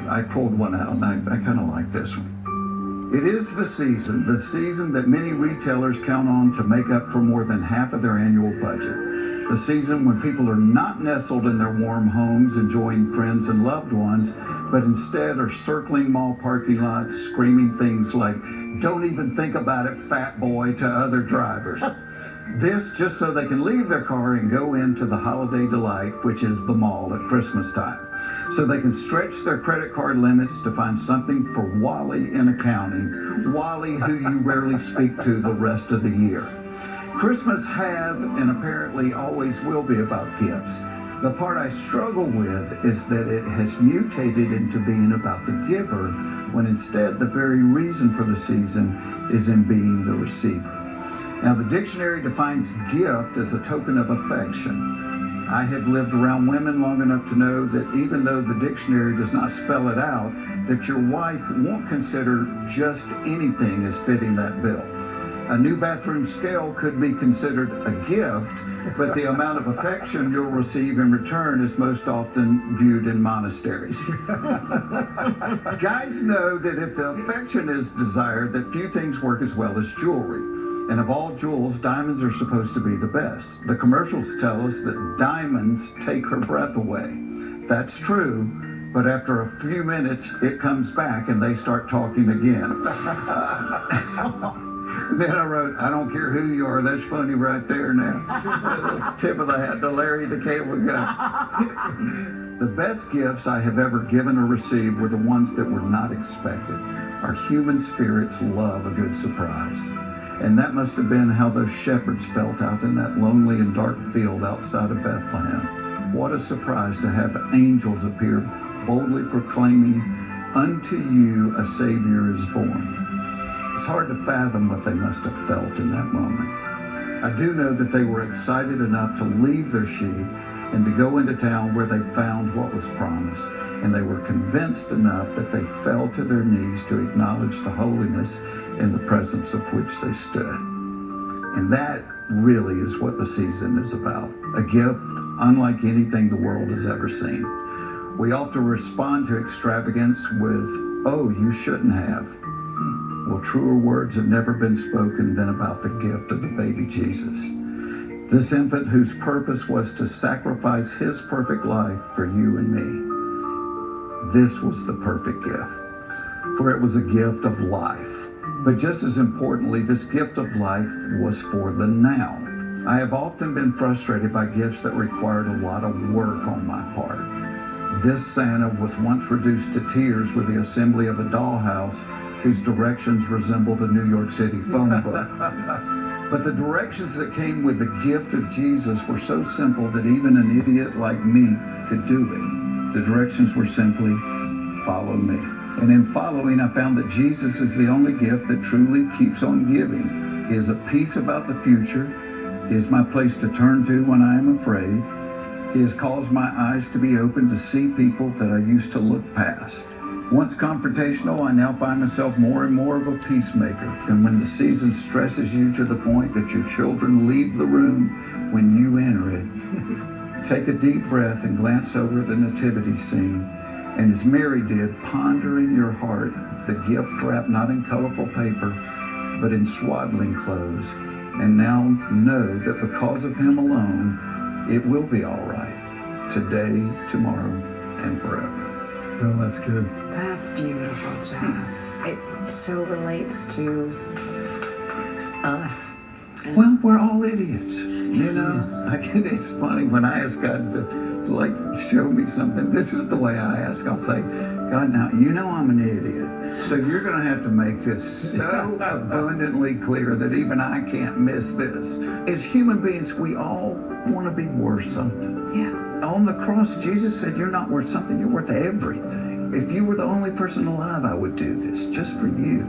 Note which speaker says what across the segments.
Speaker 1: I pulled one out, and I kind of like this one. It is the season that many retailers count on to make up for more than half of their annual budget. The season when people are not nestled in their warm homes enjoying friends and loved ones, but instead are circling mall parking lots screaming things like, "Don't even think about it, fat boy," to other drivers. This just so they can leave their car and go into the holiday delight, which is the mall at Christmas time. So they can stretch their credit card limits to find something for Wally in accounting, Wally who you rarely speak to the rest of the year. Christmas has and apparently always will be about gifts. The part I struggle with is that it has mutated into being about the giver, when instead the very reason for the season is in being the receiver. Now, the dictionary defines gift as a token of affection. I have lived around women long enough to know that even though the dictionary does not spell it out, that your wife won't consider just anything as fitting that bill. A new bathroom scale could be considered a gift, but the amount of affection you'll receive in return is most often viewed in monasteries. Guys know that if affection is desired, that few things work as well as jewelry. And of all jewels, diamonds are supposed to be the best. The commercials tell us that diamonds take her breath away. That's true, but after a few minutes, it comes back and they start talking again. Then I wrote, "I don't care who you are, that's funny right there now." Tip of the hat to Larry the Cable Guy. The best gifts I have ever given or received were the ones that were not expected. Our human spirits love a good surprise. And that must have been how those shepherds felt out in that lonely and dark field outside of Bethlehem. What a surprise to have angels appear boldly proclaiming, "Unto you a Savior is born." It's hard to fathom what they must have felt in that moment. I do know that they were excited enough to leave their sheep and to go into town where they found what was promised. And they were convinced enough that they fell to their knees to acknowledge the holiness in the presence of which they stood. And that really is what the season is about. A gift unlike anything the world has ever seen. We often respond to extravagance with, "Oh, you shouldn't have." Well, truer words have never been spoken than about the gift of the baby Jesus. This infant whose purpose was to sacrifice his perfect life for you and me. This was the perfect gift, for it was a gift of life. But just as importantly, this gift of life was for the now. I have often been frustrated by gifts that required a lot of work on my part. This Santa was once reduced to tears with the assembly of a dollhouse whose directions resembled a New York City phone book. But the directions that came with the gift of Jesus were so simple that even an idiot like me could do it. The directions were simply, "Follow me." And in following, I found that Jesus is the only gift that truly keeps on giving. He is a peace about the future. He is my place to turn to when I am afraid. He has caused my eyes to be open to see people that I used to look past. Once confrontational, I now find myself more and more of a peacemaker. And when the season stresses you to the point that your children leave the room when you enter it, take a deep breath and glance over the nativity scene. And as Mary did, ponder in your heart the gift wrapped not in colorful paper, but in swaddling clothes. And now know that because of him alone, it will be all right. Today, tomorrow, and forever.
Speaker 2: Oh, that's good.
Speaker 3: That's beautiful, Jeff. It so relates to us.
Speaker 1: Well, we're all idiots, you know. It's funny when I ask God to show me something. This is the way I ask. I'll say, "God, now you know I'm an idiot, so you're going to have to make this so abundantly clear that even I can't miss this." As human beings, we all want to be worth something.
Speaker 3: Yeah.
Speaker 1: On the cross, Jesus said, "You're not worth something. You're worth everything. If you were the only person alive, I would do this just for you."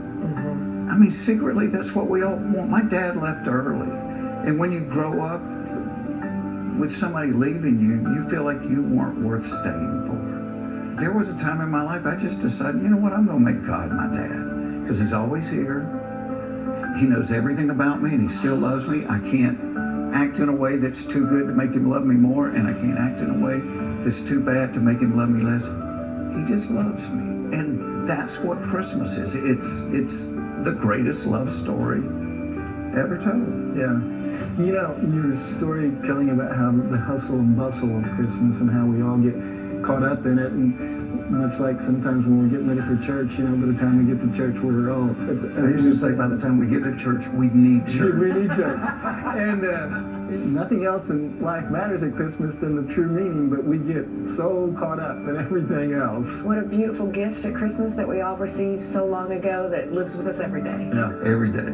Speaker 1: I mean, secretly, that's what we all want. My dad left early. And when you grow up with somebody leaving you, you feel like you weren't worth staying for. There was a time in my life I just decided, you know what, I'm going to make God my dad. Because he's always here. He knows everything about me and he still loves me. I can't act in a way that's too good to make him love me more, and I can't act in a way that's too bad to make him love me less. He just loves me. And that's what Christmas is. It's the greatest love story ever told.
Speaker 2: Yeah. You know, your story telling about how the hustle and bustle of Christmas and how we all get caught up in it, and much like sometimes when we're getting ready for church, you know, by the time we get to church, we're all...
Speaker 1: I used to say by the time we get to church, we need church.
Speaker 2: We need church. And nothing else in life matters at Christmas than the true meaning, but we get so caught up in everything else.
Speaker 3: What a beautiful gift at Christmas that we all received so long ago that lives with us every day.
Speaker 2: Yeah.
Speaker 1: Every day.